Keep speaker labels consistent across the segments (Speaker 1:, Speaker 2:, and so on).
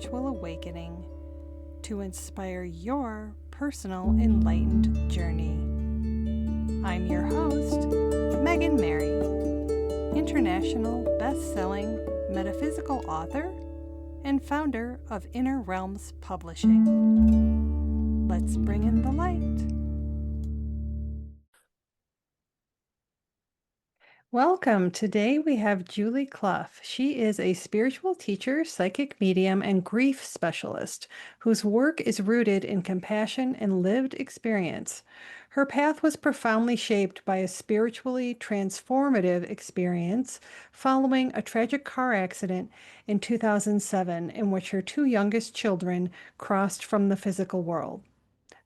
Speaker 1: spiritual awakening to inspire your personal enlightened journey. I'm your host, Megan Mary, international best-selling metaphysical author and founder of Inner Realms Publishing. Let's bring in the light. Welcome. Today we have Julie Cluff. She is a spiritual teacher, psychic medium, and grief specialist whose work is rooted in compassion and lived experience. Her path was profoundly shaped by a spiritually transformative experience following a tragic car accident in 2007 in which her two youngest children crossed from the physical world.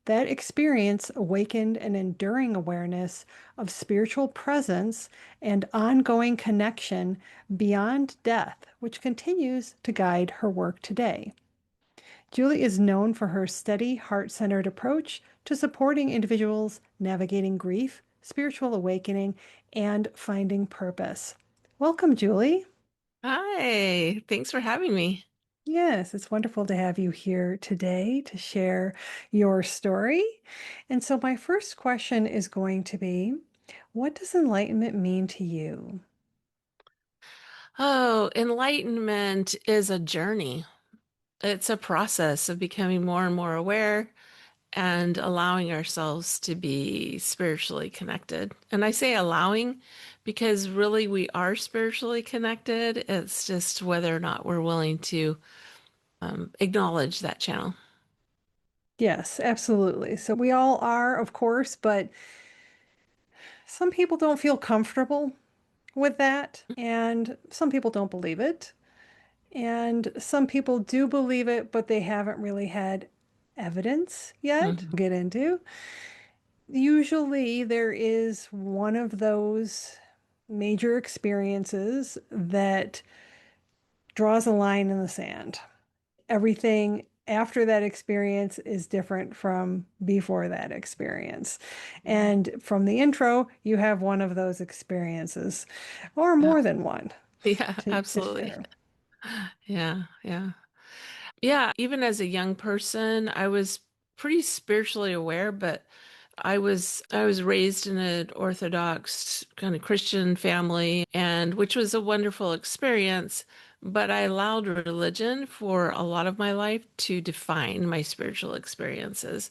Speaker 1: That experience awakened an enduring awareness of spiritual presence and ongoing connection beyond death, which continues to guide her work today. Julie is known for her steady, heart-centered approach to supporting individuals navigating grief, spiritual awakening, and finding purpose. Welcome, Julie.
Speaker 2: Hi, thanks for having me.
Speaker 1: Yes, it's wonderful to have you here today to share your story. And so, my first question is going to be, what does enlightenment mean to you?
Speaker 2: Oh, enlightenment is a journey. It's a process of becoming more and more aware and allowing ourselves to be spiritually connected. And I say allowing because really we are spiritually connected. It's just whether or not we're willing to acknowledge that channel.
Speaker 1: Yes, absolutely. So, we all are, of course, but some people don't feel comfortable with that, and some people don't believe it. And some people do believe it, but they haven't really had evidence yet.
Speaker 2: Mhm.
Speaker 1: We'll get into. Usually, there is one of those major experiences that draws a line in the sand. Everything after that experience is different from before that experience. And from the intro, you have one of those experiences, or
Speaker 2: Yeah,
Speaker 1: more than one
Speaker 2: yeah,
Speaker 1: to
Speaker 2: absolutely.
Speaker 1: share.
Speaker 2: Yeah, yeah. Yeah, even as a young person, I was pretty spiritually aware, but I was raised in an Orthodox kind of Christian family and which was a wonderful experience, but I allowed religion for a lot of my life to define my spiritual experiences.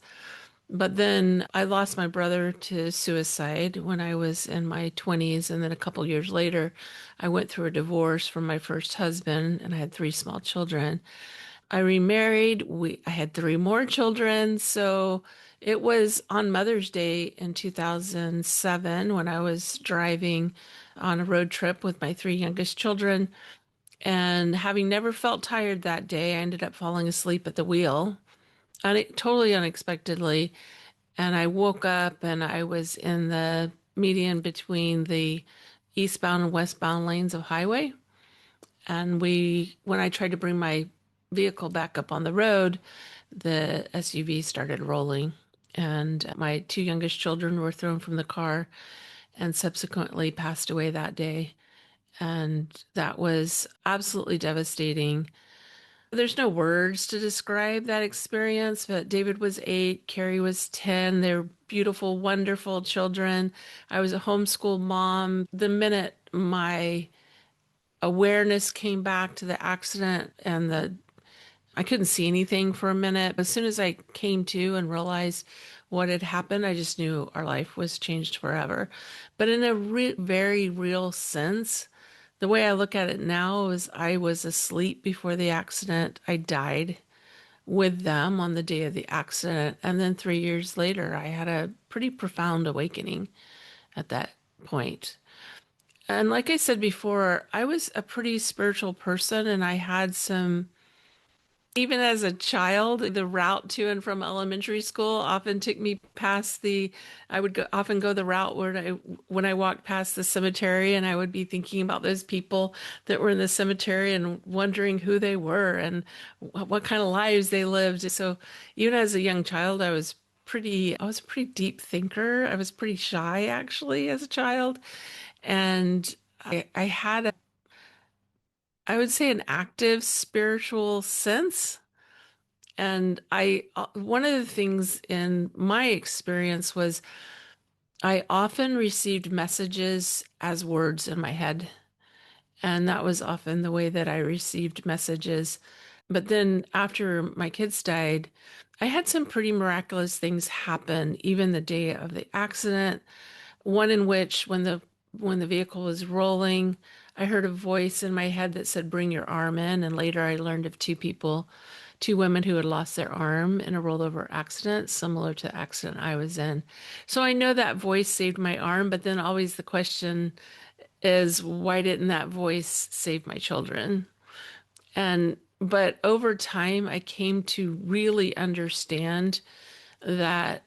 Speaker 2: But then I lost my brother to suicide when I was in my 20s, and then a couple years later, I went through a divorce from my first husband, and I had three small children. I remarried. I had three more children. So it was on Mother's Day in 2007 when I was driving on a road trip with my three youngest children. And having never felt tired that day, I ended up falling asleep at the wheel, totally unexpectedly. And I woke up and I was in the median between the eastbound and westbound lanes of highway. And when I tried to bring my vehicle back up on the road, the SUV started rolling, and my two youngest children were thrown from the car and subsequently passed away that day. And that was absolutely devastating. There's no words to describe that experience, but David was 8, Carrie was 10. They're beautiful, wonderful children. I was a homeschool mom. The minute my awareness came back to the accident and the I couldn't see anything for a minute. As soon as I came to and realized what had happened, I just knew our life was changed forever. But in a very real sense, the way I look at it now is I was asleep before the accident. I died with them on the day of the accident. And then 3 years later, I had a pretty profound awakening at that point. And like I said before, I was a pretty spiritual person and I had some even as a child, the route to and from elementary school often took me past I would often go the route when I walked past the cemetery and I would be thinking about those people that were in the cemetery and wondering who they were and what kind of lives they lived. So even as a young child, I was a pretty deep thinker. I was pretty shy actually as a child. And I had I would say an active spiritual sense And one of the things in my experience was I often received messages as words in my head. And that was often the way that I received messages. But then after my kids died, I had some pretty miraculous things happen, even the day of the accident. One in which when the vehicle was rolling, I heard a voice in my head that said, "Bring your arm in." And later I learned of two women who had lost their arm in a rollover accident, similar to the accident I was in. So I know that voice saved my arm, but then always the question is, why didn't that voice save my children? But over time, I came to really understand that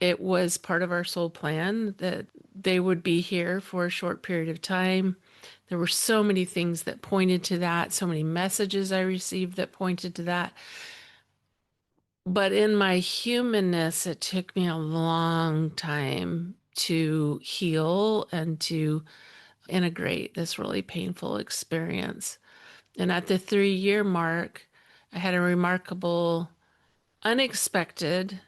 Speaker 2: it was part of our soul plan that they would be here for a short period of time. There were so many things that pointed to that, so many messages I received that pointed to that. But in my humanness, it took me a long time to heal and to integrate this really painful experience. And at the 3 year mark, I had a remarkable, unexpected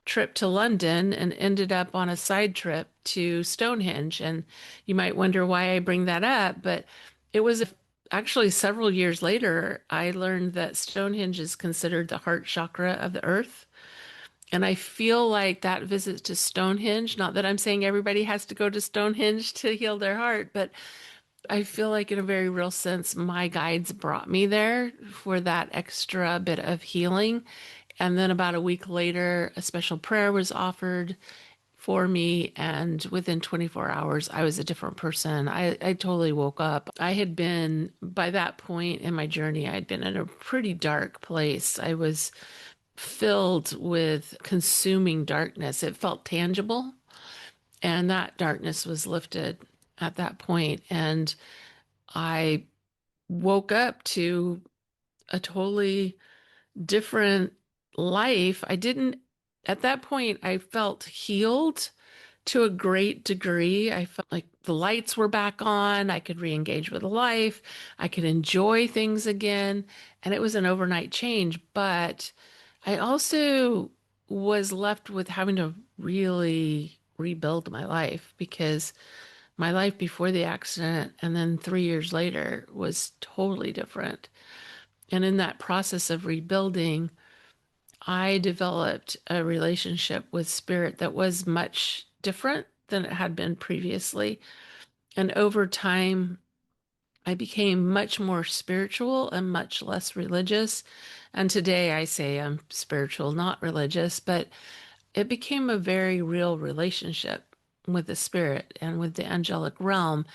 Speaker 2: trip to London and ended up on a side trip to Stonehenge. And you might wonder why I bring that up, but it was actually several years later, I learned that Stonehenge is considered the heart chakra of the earth. And I feel like that visit to Stonehenge, not that I'm saying everybody has to go to Stonehenge to heal their heart, but I feel like in a very real sense, my guides brought me there for that extra bit of healing. And then about a week later, a special prayer was offered for me. And within 24 hours, I was a different person. I totally woke up. I had been, by that point in my journey, I had been in a pretty dark place. I was filled with consuming darkness. It felt tangible. And that darkness was lifted at that point. And I woke up to a totally different life. At that point, I felt healed to a great degree. I felt like the lights were back on. I could re-engage with life. I could enjoy things again. And it was an overnight change. But I also was left with having to really rebuild my life because my life before the accident and then 3 years later was totally different. And in that process of rebuilding, I developed a relationship with spirit that was much different than it had been previously. And over time, I became much more spiritual and much less religious. And today I say I'm spiritual, not religious, but it became a very real relationship with the spirit and with the angelic realm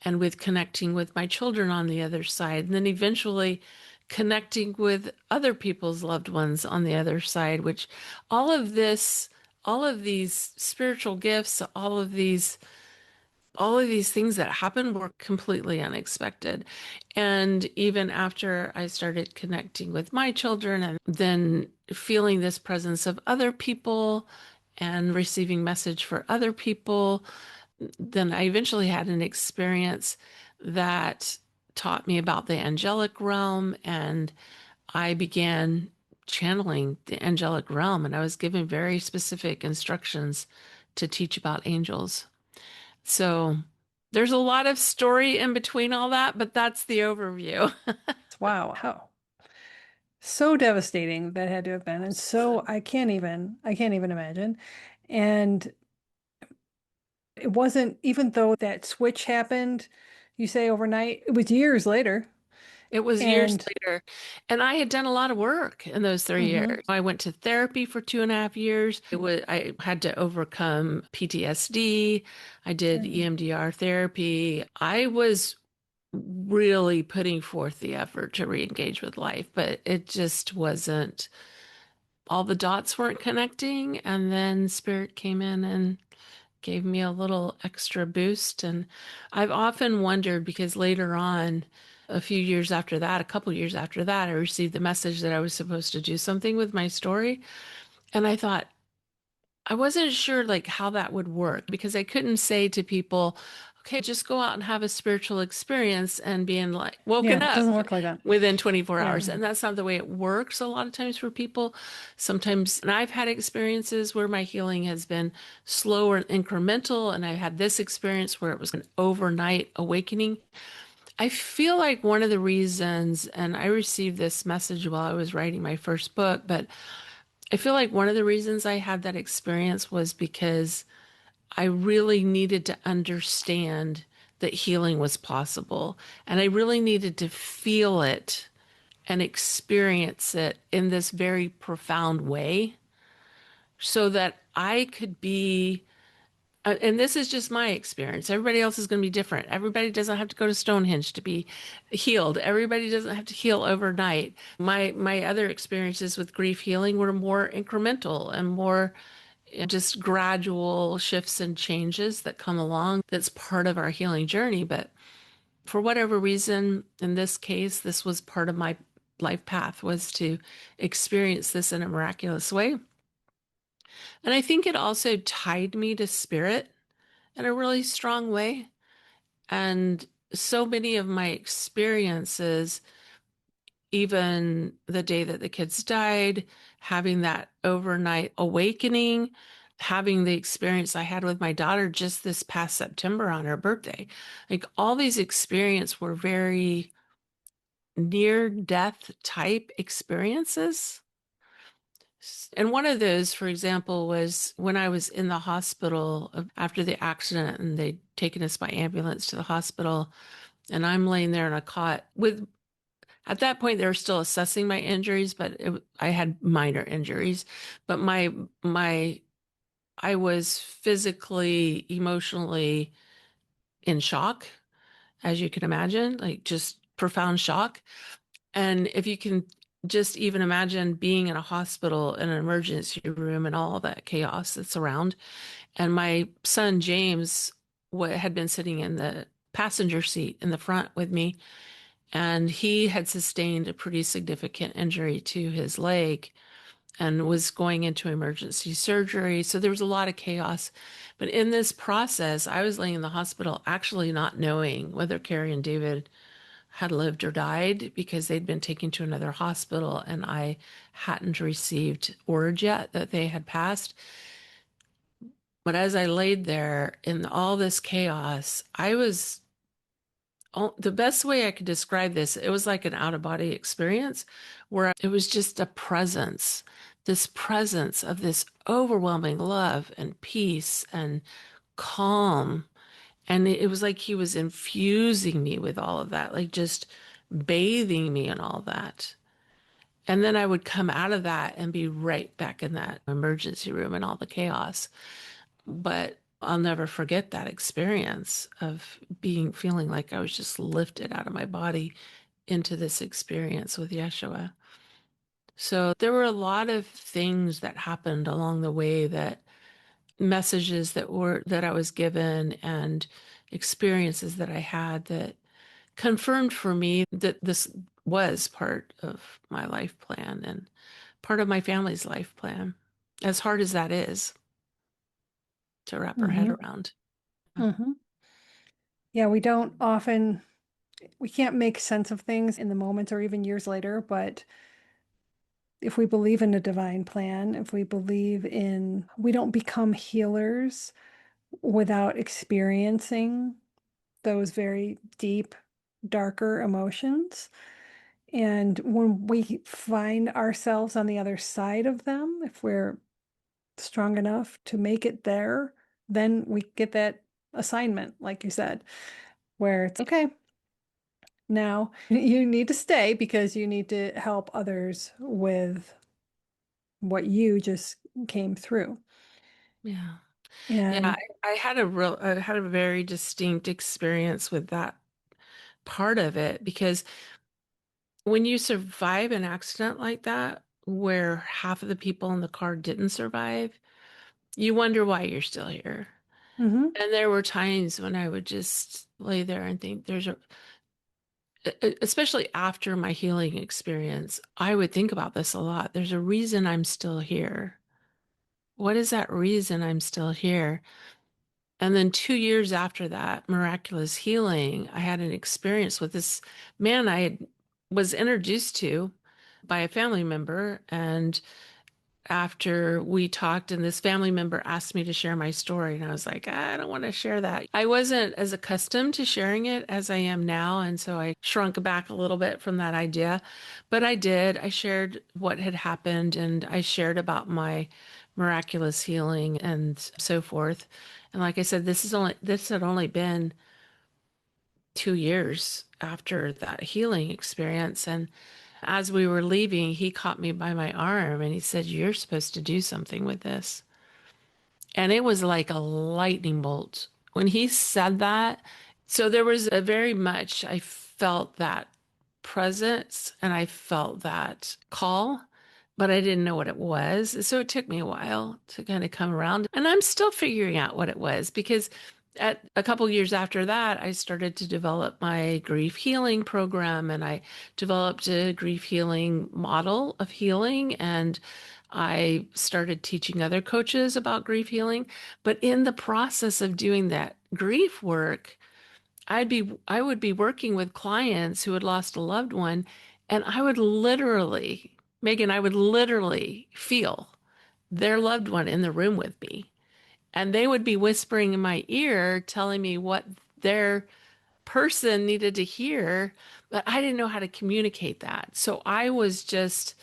Speaker 2: and with connecting with my children on the other side. And then eventually connecting with other people's loved ones on the other side, which all of this, all of these spiritual gifts, all of these things that happened were completely unexpected. And even after I started connecting with my children and then feeling this presence of other people and receiving message for other people, then I eventually had an experience that taught me about the angelic realm, and I began channeling the angelic realm, and I was given very specific instructions to teach about angels. So there's a lot of story in between all that, but that's the overview.
Speaker 1: Wow, how so devastating that had to have been. And so I can't even imagine. And it wasn't, even though that switch happened, you say overnight, it was years later.
Speaker 2: It was years
Speaker 1: And
Speaker 2: later, and I had done a lot of work in those 3 years.
Speaker 1: mhm.
Speaker 2: I went to therapy for 2.5 years. I had to overcome PTSD. I did
Speaker 1: Sure.
Speaker 2: EMDR therapy. I was really putting forth the effort to re-engage with life, but it just wasn't, all the dots weren't connecting. And then spirit came in and gave me a little extra boost. And I've often wondered because later on, a few years after that, a couple years after that, I received the message that I was supposed to do something with my story. And I thought, I wasn't sure like how that would work because I couldn't say to people, okay, just go out and have a spiritual experience and being like woken
Speaker 1: Yeah, it
Speaker 2: up
Speaker 1: doesn't work like that.
Speaker 2: within 24 hours.
Speaker 1: Yeah.
Speaker 2: And that's not the way it works a lot of times for people. Sometimes, and I've had experiences where my healing has been slower and incremental. And I had this experience where it was an overnight awakening. I feel like one of the reasons, and I received this message while I was writing my first book, but I feel like one of the reasons I had that experience was because I really needed to understand that healing was possible. And I really needed to feel it and experience it in this very profound way so that I could be, and this is just my experience. Everybody else is going to be different. Everybody doesn't have to go to Stonehenge to be healed. Everybody doesn't have to heal overnight. My other experiences with grief healing were more incremental and more just gradual shifts and changes that come along. That's part of our healing journey. But for whatever reason, in this case, this was part of my life path was to experience this in a miraculous way. And I think it also tied me to spirit in a really strong way. And so many of my experiences, even the day that the kids died, having that overnight awakening, having the experience I had with my daughter just this past September on her birthday, like all these experiences were very near death type experiences. And one of those, for example, was when I was in the hospital after the accident and they'd taken us by ambulance to the hospital. And I'm laying there in a cot with, at that point, they were still assessing my injuries, but I had minor injuries. But my, I was physically, emotionally in shock, as you can imagine, like just profound shock. And if you can just even imagine being in a hospital in an emergency room and all that chaos that's around. And my son, James, had been sitting in the passenger seat in the front with me, and he had sustained a pretty significant injury to his leg and was going into emergency surgery. So there was a lot of chaos. But in this process, I was laying in the hospital actually not knowing whether Carrie and David had lived or died because they'd been taken to another hospital and I hadn't received word yet that they had passed. But as I laid there in all this chaos, I was the best way I could describe this, it was like an out of body experience where it was just a presence, this presence of this overwhelming love and peace and calm. And it was like he was infusing me with all of that, like just bathing me in all that. And then I would come out of that and be right back in that emergency room and all the chaos. But I'll never forget that experience of feeling like I was just lifted out of my body into this experience with Yeshua. So there were a lot of things that happened along the way, that messages that I was given and experiences that I had that confirmed for me that this was part of my life plan and part of my family's life plan, as hard as that is to wrap our head
Speaker 1: Mm-hmm.
Speaker 2: around.
Speaker 1: Mm-hmm. Yeah, we can't make sense of things in the moment or even years later, but if we believe in a divine plan, if we believe in, we don't become healers without experiencing those very deep, darker emotions. And when we find ourselves on the other side of them, if we're strong enough to make it there, then we get that assignment, like you said, where it's okay. Now you need to stay because you need to help others with what you just came through.
Speaker 2: Yeah. Yeah,
Speaker 1: And
Speaker 2: I had a very distinct experience with that part of it because when you survive an accident like that, where half of the people in the car didn't survive, you wonder why you're still here.
Speaker 1: mhm,
Speaker 2: And there were times when I would just lay there and think especially after my healing experience, I would think about this a lot. There's a reason I'm still here. What is that reason I'm still here? And then 2 years after that miraculous healing, I had an experience with this man was introduced to by a family member. And after we talked, and this family member asked me to share my story, and I was like, I don't want to share that. I wasn't as accustomed to sharing it as I am now, and so I shrunk back a little bit from that idea. But I did. I shared what had happened, and I shared about my miraculous healing and so forth. And like I said, this had only been 2 years after that healing experience. And as we were leaving, he caught me by my arm and he said, "You're supposed to do something with this." And it was like a lightning bolt. When he said that, so there was a very much, I felt that presence and I felt that call, but I didn't know what it was. So it took me a while to kind of come around. And I'm still figuring out what it was because at a couple years after that, I started to develop my grief healing program and I developed a grief healing model of healing. And I started teaching other coaches about grief healing. But in the process of doing that grief work, I would be working with clients who had lost a loved one, and I would literally, Megan, I would literally feel their loved one in the room with me. And they would be whispering in my ear, telling me what their person needed to hear, but I didn't know how to communicate that. So I was just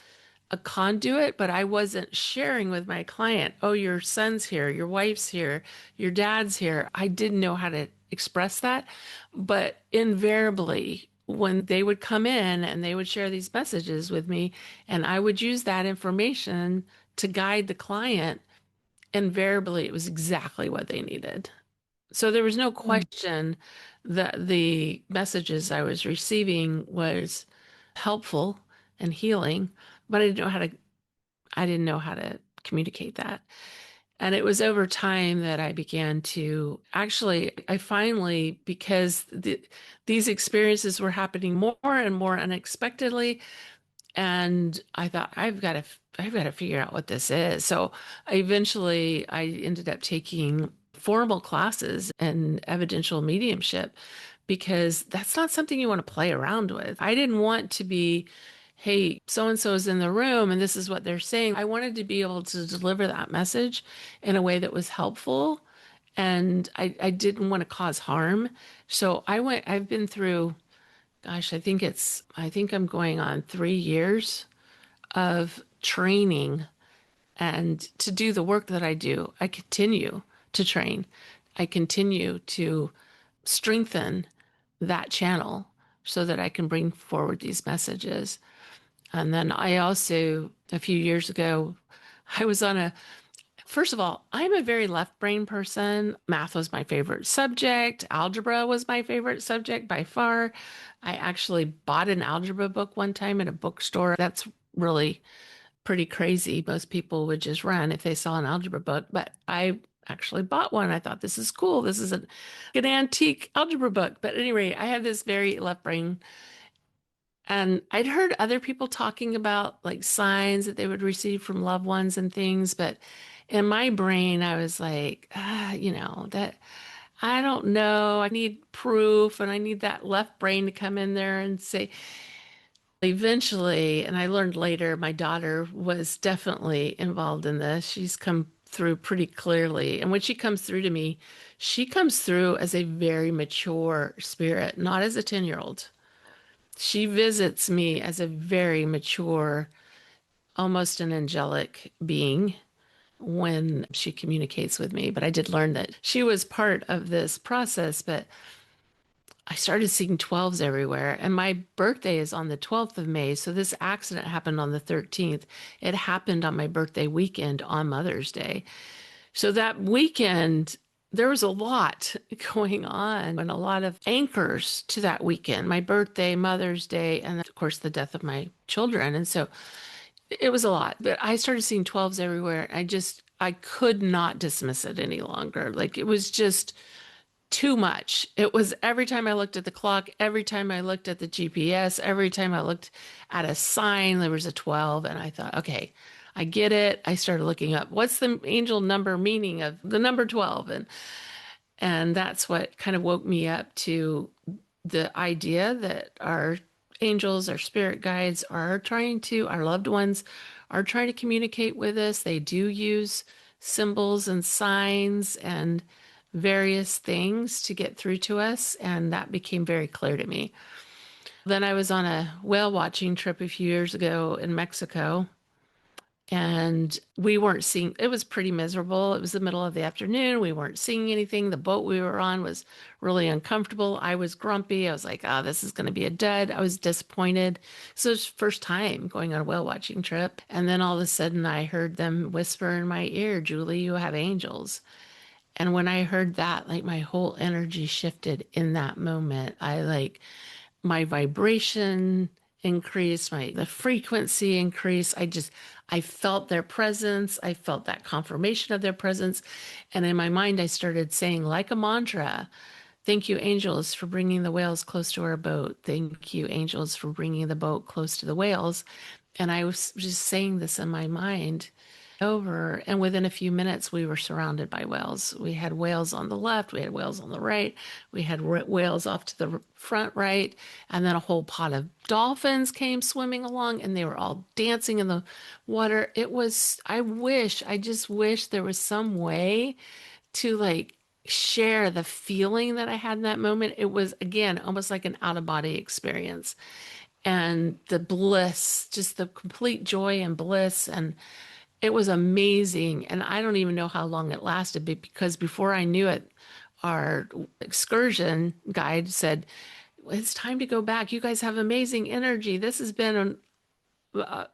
Speaker 2: a conduit, but I wasn't sharing with my client, oh, your son's here, your wife's here, your dad's here. I didn't know how to express that. But invariably, when they would come in and they would share these messages with me, and I would use that information to guide the client, invariably it was exactly what they needed. So there was no
Speaker 1: Mm.
Speaker 2: question that the messages I was receiving was helpful and healing, but I didn't know how to communicate that. And it was over time that I began to actually, I finally, because these experiences were happening more and more unexpectedly, and I thought I've got to figure out what this is. So I ended up taking formal classes in evidential mediumship because that's not something you want to play around with. I didn't want to be, hey, so and so is in the room and this is what they're saying. I wanted to be able to deliver that message in a way that was helpful, and I didn't want to cause harm. So I've been through, gosh, I think I'm going on 3 years of training. And to do the work that I do, I continue to train. I continue to strengthen that channel so that I can bring forward these messages. And then I also, a few years ago, I was on a First of all, I'm a very left brain person. Math was my favorite subject. Algebra was my favorite subject by far. I actually bought an algebra book one time at a bookstore. That's really pretty crazy. Most people would just run if they saw an algebra book, but I actually bought one. I thought this is cool. This is an antique algebra book. But anyway, I have this very left brain, and I'd heard other people talking about like signs that they would receive from loved ones and things, but in my brain, I was like, that I don't know. I need proof and I need that left brain to come in there and say, eventually, and I learned later, my daughter was definitely involved in this. She's come through pretty clearly. And when she comes through to me, she comes through as a very mature spirit, not as a 10-year-old. She visits me as a very mature, almost an angelic being when she communicates with me. But I did learn that she was part of this process. But I started seeing 12s everywhere. And my birthday is on the 12th of May. So this accident happened on the 13th. It happened on my birthday weekend on Mother's Day. So that weekend, there was a lot going on and a lot of anchors to that weekend, my birthday, Mother's Day, and of course, the death of my children. And so it was a lot, but I started seeing 12s everywhere. I could not dismiss it any longer. Like it was just too much. It was every time I looked at the clock, every time I looked at the GPS, every time I looked at a sign, there was a 12. And I thought, okay, I get it. I started looking up what's the angel number meaning of the number 12. And that's what kind of woke me up to the idea that our angels, our spirit guides our loved ones are trying to communicate with us. They do use symbols and signs and various things to get through to us. And that became very clear to me. Then I was on a whale watching trip a few years ago in Mexico, and we weren't seeing, it was pretty miserable. It was the middle of the afternoon. We weren't seeing anything. The boat we were on was really uncomfortable. I was grumpy. I was like, oh, this is going to be a dud. I was disappointed. So it was the first time going on a whale watching trip. And then all of a sudden I heard them whisper in my ear, Julie, you have angels. And when I heard that, like my whole energy shifted in that moment. My vibration increased, the frequency increased. I felt their presence. I felt that confirmation of their presence. And in my mind, I started saying like a mantra, thank you, angels, for bringing the whales close to our boat. Thank you, angels, for bringing the boat close to the whales. And I was just saying this in my mind over, and within a few minutes, we were surrounded by whales. We had whales on the left, we had whales on the right, we had whales off to the front right, and then a whole pot of dolphins came swimming along, and they were all dancing in the water. I just wish there was some way to like share the feeling that I had in that moment. It was, again, almost like an out of body experience. And the bliss, just the complete joy and bliss. And it was amazing. And I don't even know how long it lasted because before I knew it, our excursion guide said, it's time to go back. You guys have amazing energy. This has been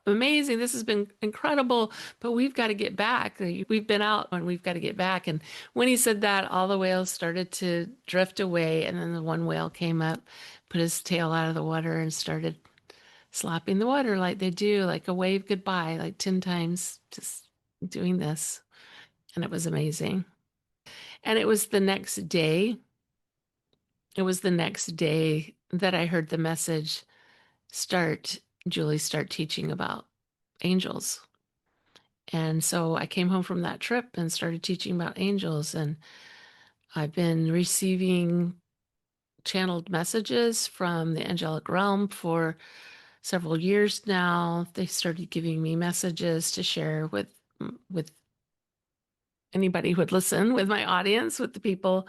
Speaker 2: amazing. This has been incredible, but we've got to get back. We've been out and we've got to get back. And when he said that, all the whales started to drift away. And then the one whale came up, put his tail out of the water and started slapping the water like they do, like a wave goodbye, like 10 times, just doing this. And it was amazing. And it was the next day that I heard the message Julie, start teaching about angels. And so I came home from that trip and started teaching about angels. And I've been receiving channeled messages from the angelic realm for several years now. They started giving me messages to share with anybody who would listen, with my audience, with the people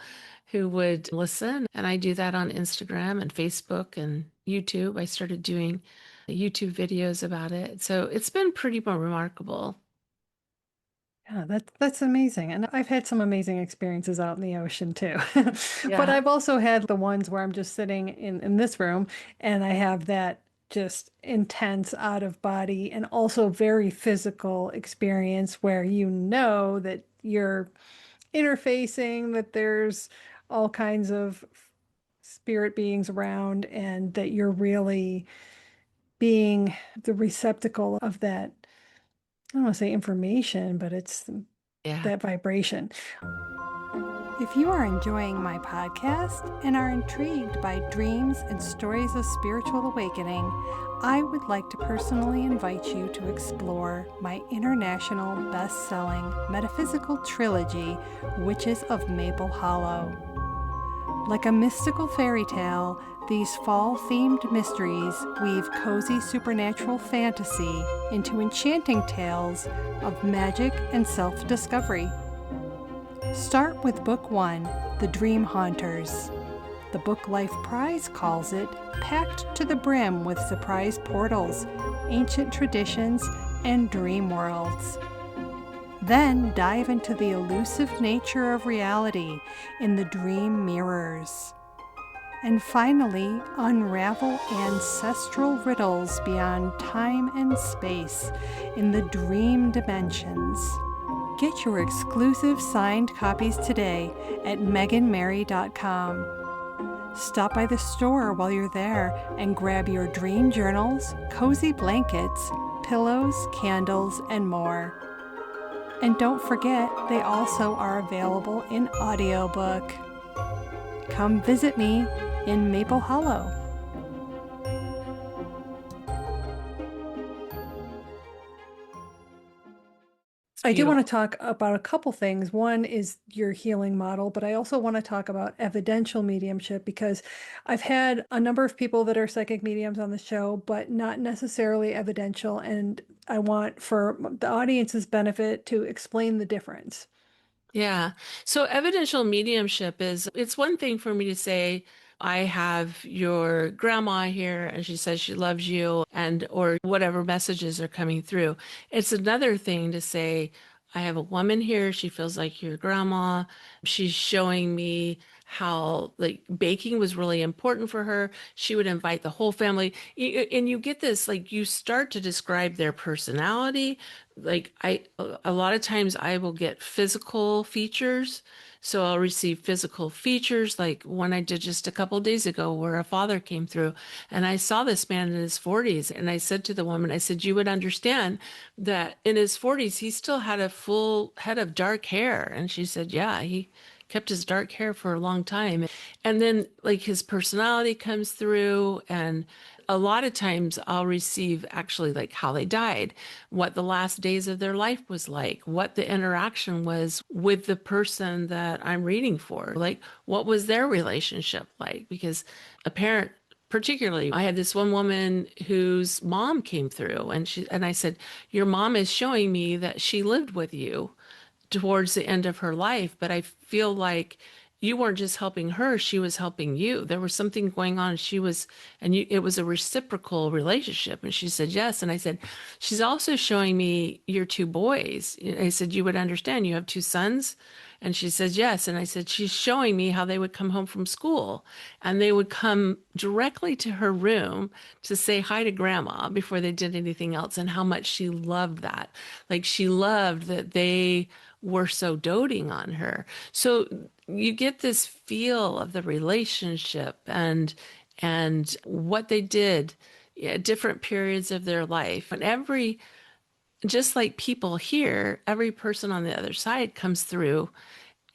Speaker 2: who would listen. And I do that on Instagram and Facebook and YouTube. I started doing YouTube videos about it. So it's been pretty remarkable.
Speaker 1: Yeah, that's amazing. And I've had some amazing experiences out in the ocean too. But
Speaker 2: Yeah.
Speaker 1: I've also had the ones where I'm just sitting in this room and I have that just intense out of body and also very physical experience where you know that you're interfacing, that there's all kinds of spirit beings around and that you're really being the receptacle of that. I don't want to say information, but it's
Speaker 2: Yeah.
Speaker 1: that vibration. If you are enjoying my podcast and are intrigued by dreams and stories of spiritual awakening, I would like to personally invite you to explore my international best-selling metaphysical trilogy, Witches of Maple Hollow. Like a mystical fairy tale, these fall-themed mysteries weave cozy supernatural fantasy into enchanting tales of magic and self-discovery. Start with Book 1, The Dream Haunters. The Book Life Prize calls it packed to the brim with surprise portals, ancient traditions, and dream worlds. Then dive into the elusive nature of reality in The Dream Mirrors. And finally, unravel ancestral riddles beyond time and space in The Dream Dimensions. Get your exclusive signed copies today at meganmary.com. Stop by the store while you're there and grab your dream journals, cozy blankets, pillows, candles, and more. And don't forget, they also are available in audiobook. Come visit me in Maple Hollow.
Speaker 2: It's
Speaker 1: I do want to
Speaker 2: beautiful.
Speaker 1: talk about a couple things. One is your healing model, but I also want to talk about evidential mediumship because I've had a number of people that are psychic mediums on the show, but not necessarily evidential. And I want, for the audience's benefit, to explain the difference.
Speaker 2: Yeah. So evidential mediumship is, it's one thing for me to say, I have your grandma here and she says she loves you and or whatever messages are coming through. It's another thing to say, I have a woman here, she feels like your grandma. She's showing me how like baking was really important for her. She would invite the whole family. And you get this, like you start to describe their personality. Like a lot of times I will get physical features. So I'll receive physical features like one I did just a couple days ago where a father came through and I saw this man in his 40s and I said to the woman, I said, you would understand that in his 40s he still had a full head of dark hair. And she said, yeah, he kept his dark hair for a long time. And then like his personality comes through and a lot of times I'll receive actually like how they died, what the last days of their life was like, what the interaction was with the person that I'm reading for, like what was their relationship like? Because a parent particularly, I had this one woman whose mom came through and I said, your mom is showing me that she lived with you towards the end of her life, but I feel like you weren't just helping her, she was helping you. There was something going on. She was, and you, it was a reciprocal relationship. And she said, yes. And I said, she's also showing me your two boys. I said, you would understand you have two sons. And she says, yes. And I said, she's showing me how they would come home from school and they would come directly to her room to say hi to grandma before they did anything else and how much she loved that. Like she loved that they were so doting on her. So you get this feel of the relationship and what they did at different periods of their life. And every just like people here, every person on the other side comes through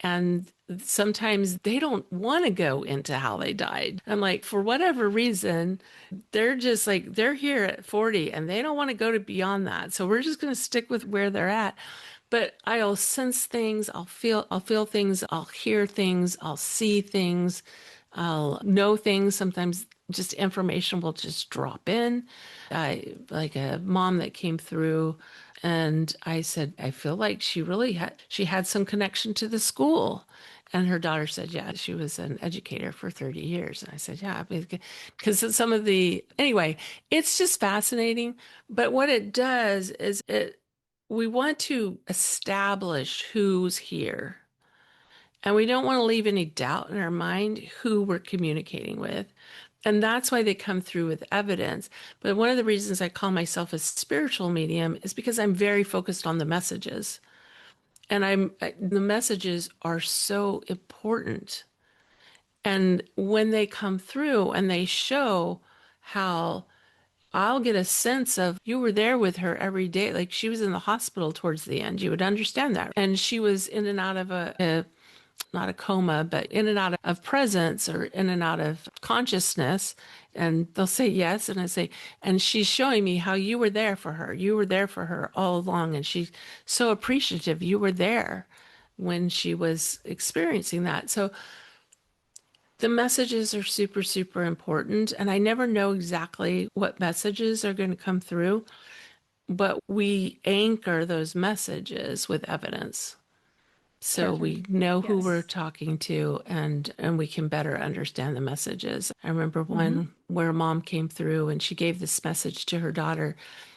Speaker 2: and sometimes they don't want to go into how they died. I'm like, for whatever reason, they're just like, they're here at 40 and they don't want to go to beyond that. So we're just going to stick with where they're at. But I'll sense things, I'll feel things, I'll hear things, I'll see things, I'll know things. Sometimes just information will just drop in. Like a mom that came through and I said, I feel like she had some connection to the school. And her daughter said, yeah, she was an educator for 30 years. And I said, yeah, because some of the, anyway, it's just fascinating. But what it does is we want to establish who's here. And we don't want to leave any doubt in our mind who we're communicating with. And that's why they come through with evidence. But one of the reasons I call myself a spiritual medium is because I'm very focused on the messages. And the messages are so important. And when they come through and they show how I'll get a sense of you were there with her every day. Like she was in the hospital towards the end. You would understand that. And she was in and out of not a coma, but in and out of presence or in and out of consciousness. And they'll say yes. And I say, and she's showing me how you were there for her. You were there for her all along. And she's so appreciative. You were there when she was experiencing that. So the messages are super, super important. And I never know exactly what messages are going to come through, but we anchor those messages with evidence. So we
Speaker 1: Perfect.
Speaker 2: know who we're
Speaker 1: Yes.
Speaker 2: talking to and we can better understand the messages. I remember
Speaker 1: Hmm.
Speaker 2: one where mom came through and she gave this message to her daughter.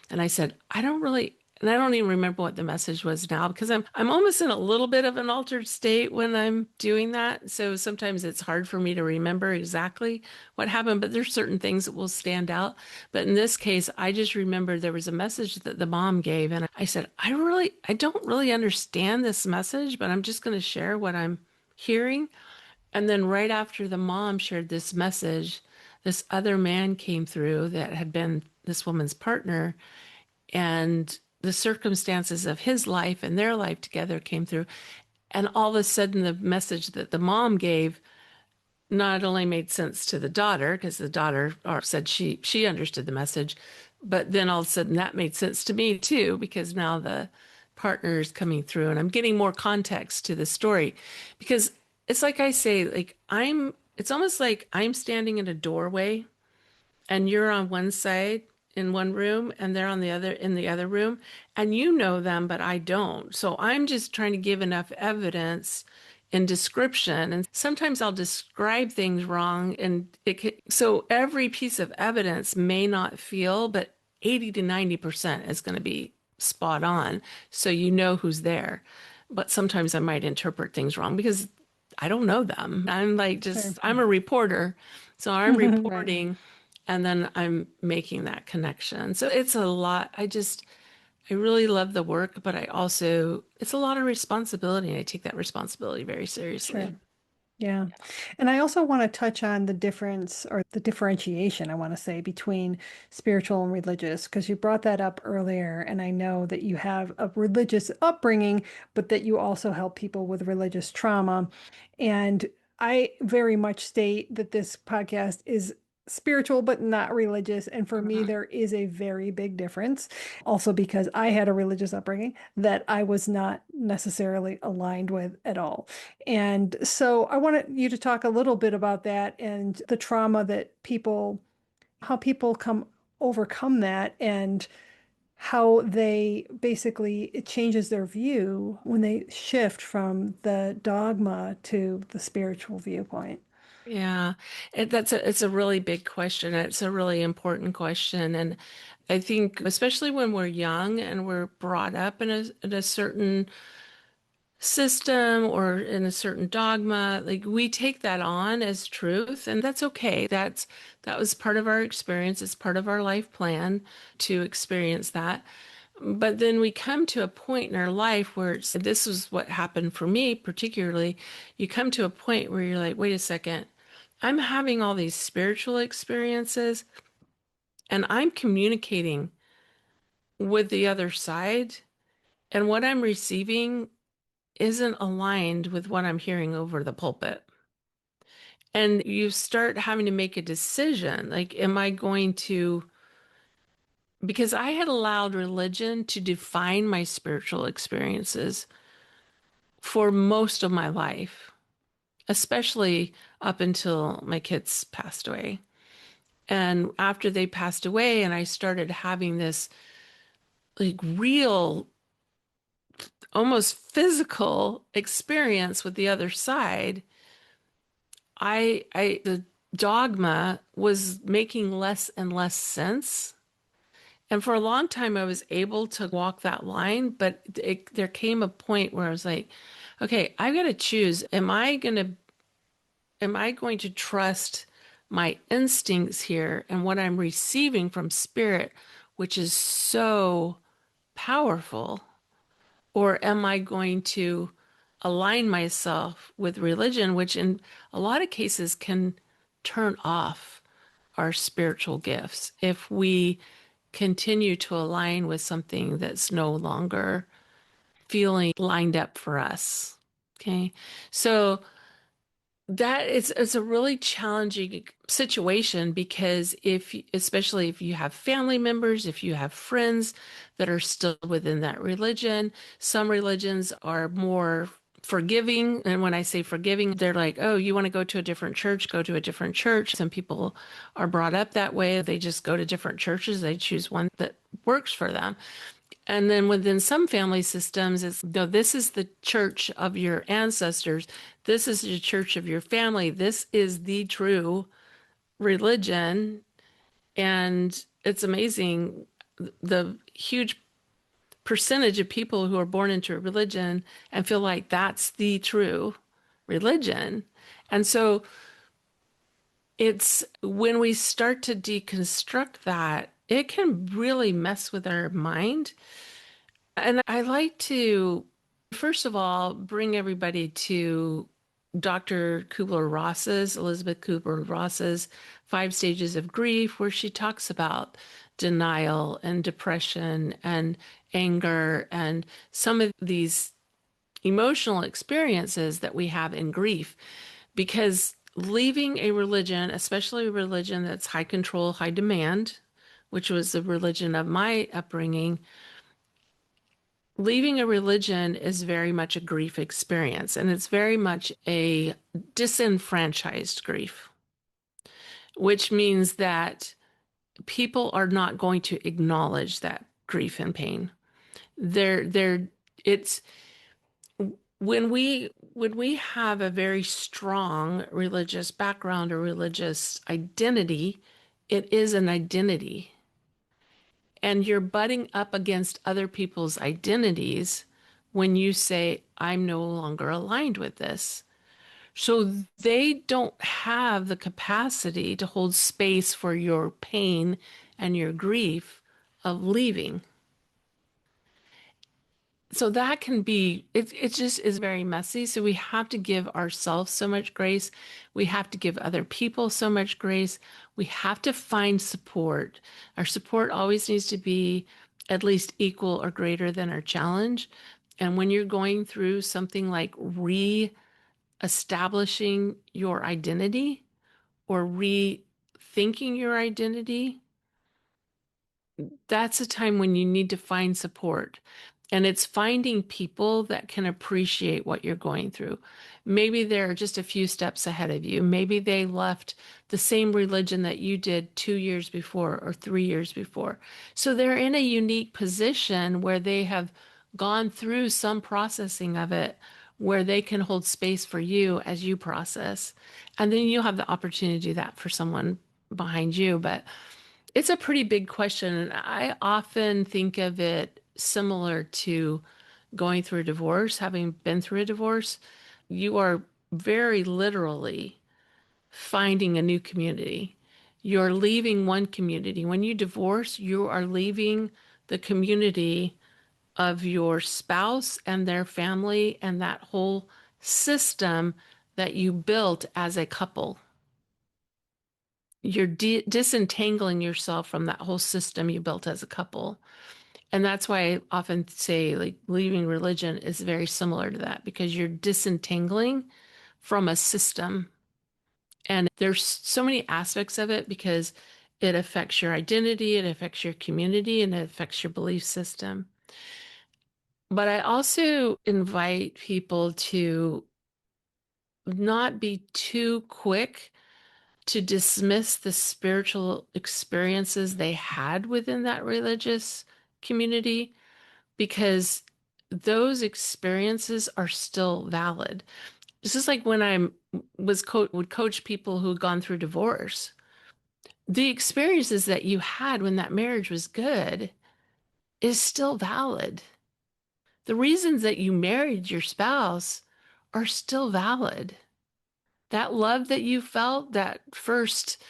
Speaker 2: And I said, I don't really, and I don't even remember what the message was now because I'm almost in a little bit of an altered state when I'm doing that. So sometimes it's hard for me to remember exactly what happened, but there's certain things that will stand out. But in this case, I just remember there was a message that the mom gave, and I said, I don't really understand this message, but I'm just going to share what I'm hearing. And then right after the mom shared this message, this other man came through that had been this woman's partner, and the circumstances of his life and their life together came through. And all of a sudden, the message that the mom gave not only made sense to the daughter because the daughter said she understood the message, but then all of a sudden that made sense to me too because now partners coming through, and I'm getting more context to the story because it's like I say, like it's almost like I'm standing in a doorway and you're on one side in one room and they're on the other in the other room, and you know them, but I don't. So I'm just trying to give enough evidence and description. And sometimes I'll describe things wrong, and so every piece of evidence may not feel, but 80 to 90% is going to be spot on. So you know who's there. But sometimes I might interpret things wrong because I don't know them. I'm like
Speaker 1: Sure.
Speaker 2: I'm a reporter. So I'm
Speaker 1: Right.
Speaker 2: reporting and then I'm making that connection. So it's a lot. I really love the work, but it's a lot of responsibility. And I take that responsibility very
Speaker 1: Sure.
Speaker 2: seriously.
Speaker 1: Yeah. And I also want to touch on the difference or the differentiation, I want to say, between spiritual and religious, because you brought that up earlier. And I know that you have a religious upbringing, but that you also help people with religious trauma. And I very much state that this podcast is spiritual, but not religious. And for me,
Speaker 2: Mhm.
Speaker 1: there is a very big difference. Also, because I had a religious upbringing that I was not necessarily aligned with at all. And so I wanted you to talk a little bit about that and the trauma that how people come overcome that and how they basically it changes their view when they shift from the dogma to the spiritual viewpoint.
Speaker 2: Yeah, it's a really big question. It's a really important question, and I think especially when we're young and we're brought up in a certain system or in a certain dogma, like we take that on as truth, and that's okay. That was part of our experience. It's part of our life plan to experience that. But then we come to a point in our life where this is what happened for me, particularly. You come to a point where you're like, wait a second, I'm having all these spiritual experiences and I'm communicating with the other side, and what I'm receiving isn't aligned with what I'm hearing over the pulpit. And you start having to make a decision like, am I going to, because I had allowed religion to define my spiritual experiences for most of my life, especially up until my kids passed away. And after they passed away, and I started having this like real, almost physical experience with the other side, the dogma was making less and less sense. And for a long time, I was able to walk that line, but there came a point where I was like, okay, I've got to choose. Am I going to trust my instincts here and what I'm receiving from spirit, which is so powerful? Or am I going to align myself with religion, which in a lot of cases can turn off our spiritual gifts if we continue to align with something that's no longer feeling lined up for us? Okay. So it's a really challenging situation because especially if you have family members, if you have friends that are still within that religion, some religions are more forgiving. And when I say forgiving, they're like, oh, you want to go to a different church, go to a different church. Some people are brought up that way. They just go to different churches. They choose one that works for them. And then within some family systems, it's no, this is the church of your ancestors. This is the church of your family. This is the true religion. And it's amazing the huge percentage of people who are born into a religion and feel like that's the true religion. And so it's when we start to deconstruct that, it can really mess with our mind. And I like to, first of all, bring everybody to Dr. Kubler-Ross's, Elizabeth Kubler-Ross's Five Stages of Grief, where she talks about denial and depression and anger and some of these emotional experiences that we have in grief. Because leaving a religion, especially a religion that's high control, high demand, which was the religion of my upbringing, leaving a religion is very much a grief experience, and it's very much a disenfranchised grief, which means that people are not going to acknowledge that grief and pain. They're it's when we have a very strong religious background or religious identity, it is an identity. And you're butting up against other people's identities when you say, I'm no longer aligned with this. So they don't have the capacity to hold space for your pain and your grief of leaving. So that can be, it just is very messy. So we have to give ourselves so much grace. We have to give other people so much grace. We have to find support. Our support always needs to be at least equal or greater than our challenge. And when you're going through something like re-establishing your identity or rethinking your identity, that's a time when you need to find support. And it's finding people that can appreciate what you're going through. Maybe they're just a few steps ahead of you. Maybe they left the same religion that you did 2 years before or 3 years before. So they're in a unique position where they have gone through some processing of it where they can hold space for you as you process. And then you'll have the opportunity to do that for someone behind you. But it's a pretty big question, and I often think of it similar to going through a divorce, having been through a divorce. You are very literally finding a new community. You're leaving one community. When you divorce, you are leaving the community of your spouse and their family and that whole system that you built as a couple. You're disentangling yourself from that whole system you built as a couple. And that's why I often say, like, leaving religion is very similar to that because you're disentangling from a system. And there's so many aspects of it because it affects your identity, it affects your community, and it affects your belief system. But I also invite people to not be too quick to dismiss the spiritual experiences they had within that religious community because those experiences are still valid. This is like when I would coach people who had gone through divorce. The experiences that you had when that marriage was good is still valid. The reasons that you married your spouse are still valid. That love that you felt, that first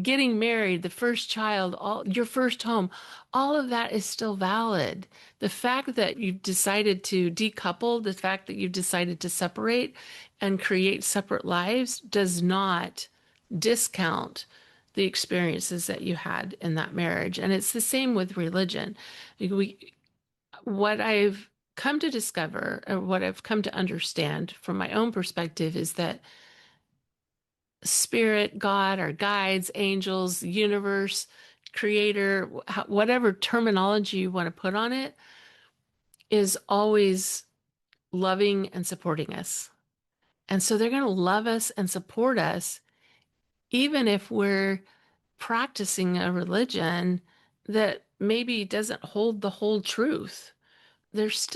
Speaker 2: getting married, the first child, all your first home, all of that is still valid. The fact that you've decided to decouple, the fact that you've decided to separate and create separate lives does not discount the experiences that you had in that marriage. And it's the same with religion. What I've come to discover, or what I've come to understand from my own perspective, is that spirit, God, our guides, angels, universe, creator, whatever terminology you want to put on it, is always loving and supporting us. And so they're going to love us and support us, even if we're practicing a religion that maybe doesn't hold the whole truth. There's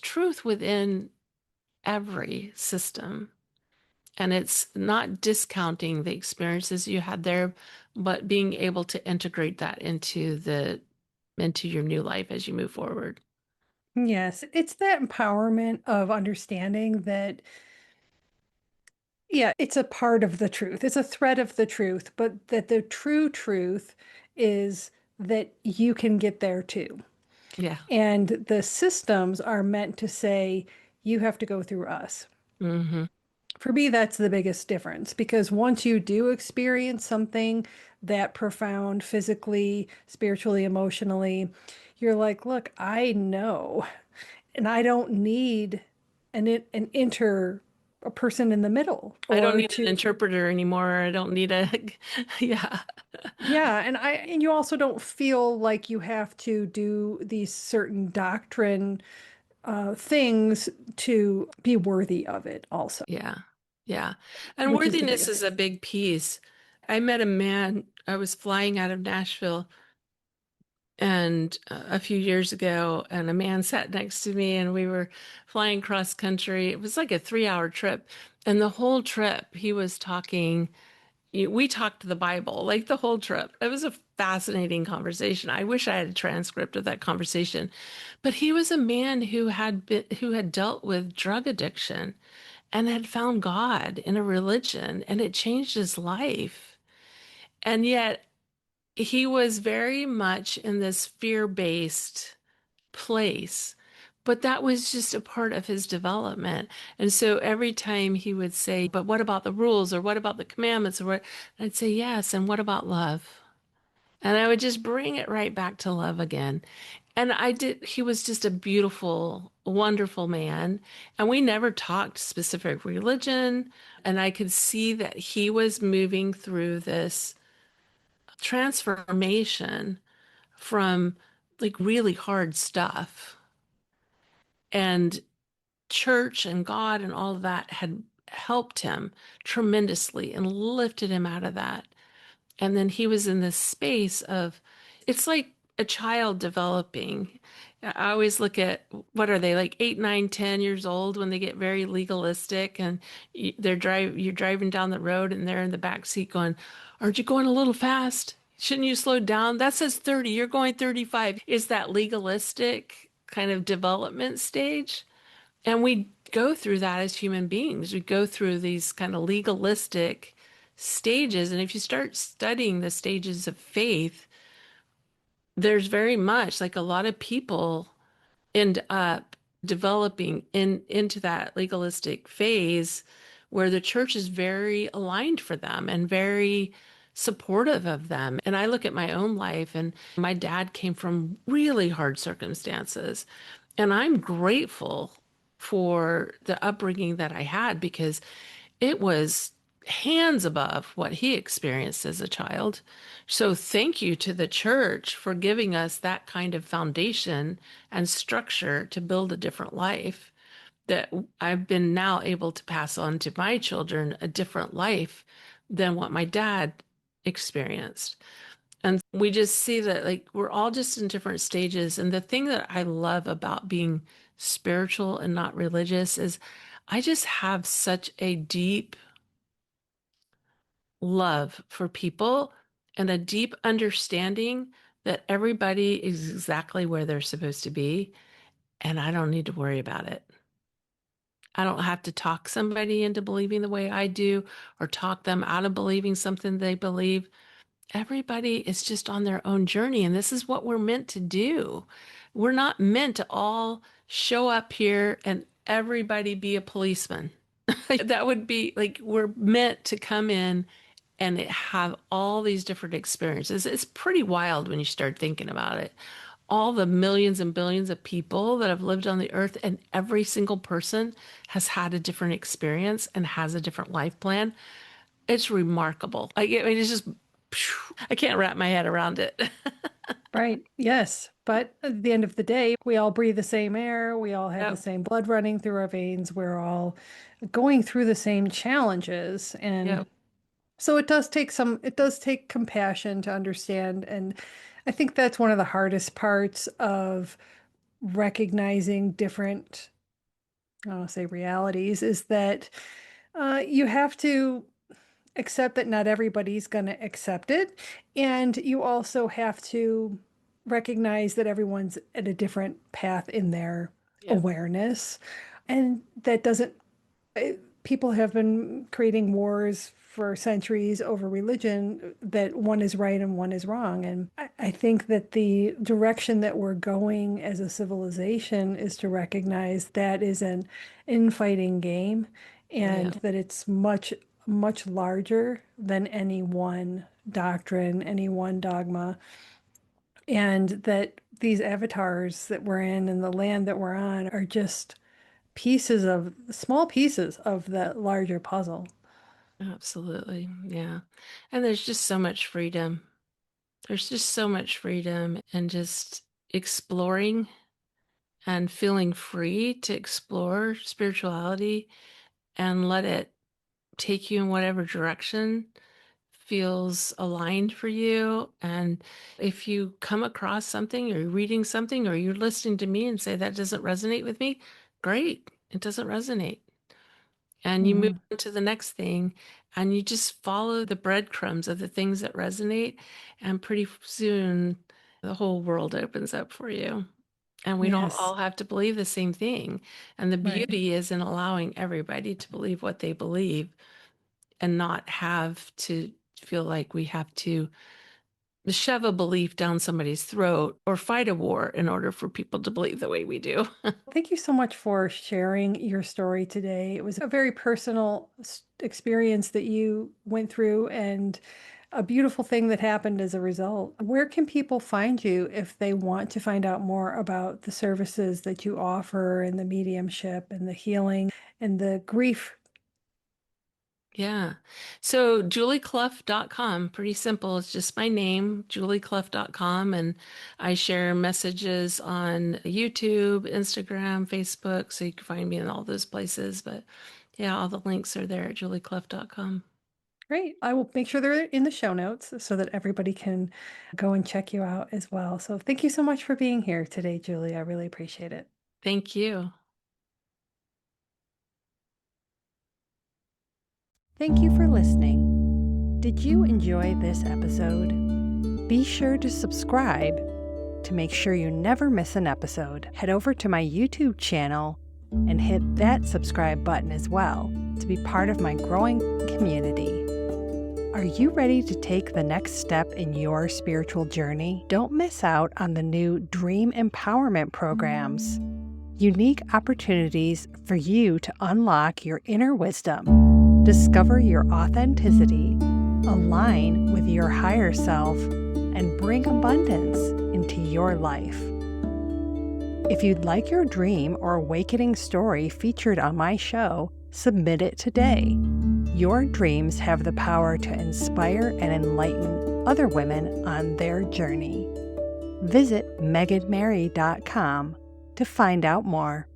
Speaker 2: truth within every system. And it's not discounting the experiences you had there, but being able to integrate that into your new life as you move forward.
Speaker 1: Yes, it's that empowerment of understanding that, yeah, it's a part of the truth. It's a thread of the truth, but that the true truth is that you can get there too.
Speaker 2: Yeah.
Speaker 1: And the systems are meant to say, you have to go through us.
Speaker 2: Hmm.
Speaker 1: For me, that's the biggest difference because once you do experience something that profound physically, spiritually, emotionally, you're like, look, I know, and I don't need a person in the middle
Speaker 2: I don't
Speaker 1: or
Speaker 2: need an
Speaker 1: to,
Speaker 2: interpreter anymore. I don't need a, yeah.
Speaker 1: yeah, and you also don't feel like you have to do these certain doctrine things to be worthy of it also,
Speaker 2: Yeah. Yeah. And
Speaker 1: which is the
Speaker 2: worthiness
Speaker 1: biggest
Speaker 2: is
Speaker 1: thing.
Speaker 2: a big piece. I met a man, I was flying out of Nashville and a few years ago, and a man sat next to me, and we were flying cross country. It was like a 3 hour trip. And the whole trip, he was talking, we talked the Bible, like the whole trip. It was a fascinating conversation. I wish I had a transcript of that conversation. But he was a man who had dealt with drug addiction and had found God in a religion, and it changed his life. And yet he was very much in this fear-based place. But that was just a part of his development. And so every time he would say, but what about the rules, or what about the commandments, or what? I'd say, yes. And what about love? And I would just bring it right back to love again. And he was just a beautiful, wonderful man. And we never talked specific religion. And I could see that he was moving through this transformation from like really hard stuff. And church and God and all of that had helped him tremendously and lifted him out of that. And then he was in this space of, it's like a child developing. I always look at, what are they, like 8, 9, 10 years old when they get very legalistic, and you're driving down the road and they're in the back seat going, aren't you going a little fast? Shouldn't you slow down? That says 30, you're going 35. Is that legalistic kind of development stage? And we go through that as human beings. We go through these kind of legalistic stages. And if you start studying the stages of faith, there's very much like a lot of people end up developing into that legalistic phase where the church is very aligned for them and very supportive of them. And I look at my own life, and my dad came from really hard circumstances. And I'm grateful for the upbringing that I had, because it was hands above what he experienced as a child. So thank you to the church for giving us that kind of foundation and structure to build a different life, that I've been now able to pass on to my children a different life than what my dad experienced. And we just see that like we're all just in different stages. And the thing that I love about being spiritual and not religious is I just have such a deep love for people and a deep understanding that everybody is exactly where they're supposed to be. And I don't need to worry about it. I don't have to talk somebody into believing the way I do, or talk them out of believing something they believe. Everybody is just on their own journey, and this is what we're meant to do. We're not meant to all show up here and everybody be a policeman. That would be like, we're meant to come in and have all these different experiences. It's pretty wild when you start thinking about it. All the millions and billions of people that have lived on the earth, and every single person has had a different experience and has a different life plan. It's remarkable. I mean, it's just, I can't wrap my head around it.
Speaker 1: Right. Yes. But at the end of the day, we all breathe the same air. We all have the
Speaker 2: Yep.
Speaker 1: same blood running through our veins. We're all going through the same challenges. And
Speaker 2: Yep.
Speaker 1: so it does take compassion to understand. And I think that's one of the hardest parts of recognizing different, I don't want to say realities, is that you have to accept that not everybody's going to accept it. And you also have to recognize that everyone's at a different path in their
Speaker 2: Yep.
Speaker 1: awareness. And that doesn't, people have been creating wars for centuries over religion, that one is right and one is wrong. And I think that the direction that we're going as a civilization is to recognize that is an infighting game, and
Speaker 2: Yeah.
Speaker 1: that it's much, much larger than any one doctrine, any one dogma, and that these avatars that we're in and the land that we're on are just small pieces of that larger puzzle.
Speaker 2: Absolutely. Yeah. And there's just so much freedom. There's just so much freedom and just exploring and feeling free to explore spirituality and let it take you in whatever direction feels aligned for you. And if you come across something or you're reading something or you're listening to me and say that doesn't resonate with me, great, it doesn't resonate. And you move
Speaker 1: Mhm.
Speaker 2: on to the next thing and you just follow the breadcrumbs of the things that resonate. And pretty soon the whole world opens up for you. And we don't
Speaker 1: Yes,
Speaker 2: all have to believe the same thing. And the
Speaker 1: right.
Speaker 2: beauty is in allowing everybody to believe what they believe and not have to feel like we have to shove a belief down somebody's throat or fight a war in order for people to believe the way we do.
Speaker 1: Thank you so much for sharing your story today. It was a very personal experience that you went through and a beautiful thing that happened as a result. Where can people find you if they want to find out more about the services that you offer and the mediumship and the healing and the grief?
Speaker 2: Yeah. So juliecluff.com, pretty simple. It's just my name, juliecluff.com. And I share messages on YouTube, Instagram, Facebook. So you can find me in all those places. But yeah, all the links are there at juliecluff.com.
Speaker 1: Great. I will make sure they're in the show notes so that everybody can go and check you out as well. So thank you so much for being here today, Julie. I really appreciate it.
Speaker 2: Thank you.
Speaker 1: Thank you for listening. Did you enjoy this episode? Be sure to subscribe to make sure you never miss an episode. Head over to my YouTube channel and hit that subscribe button as well to be part of my growing community. Are you ready to take the next step in your spiritual journey? Don't miss out on the new Dream Empowerment programs. Unique opportunities for you to unlock your inner wisdom, discover your authenticity, align with your higher self, and bring abundance into your life. If you'd like your dream or awakening story featured on my show, submit it today. Your dreams have the power to inspire and enlighten other women on their journey. Visit meganmary.com to find out more.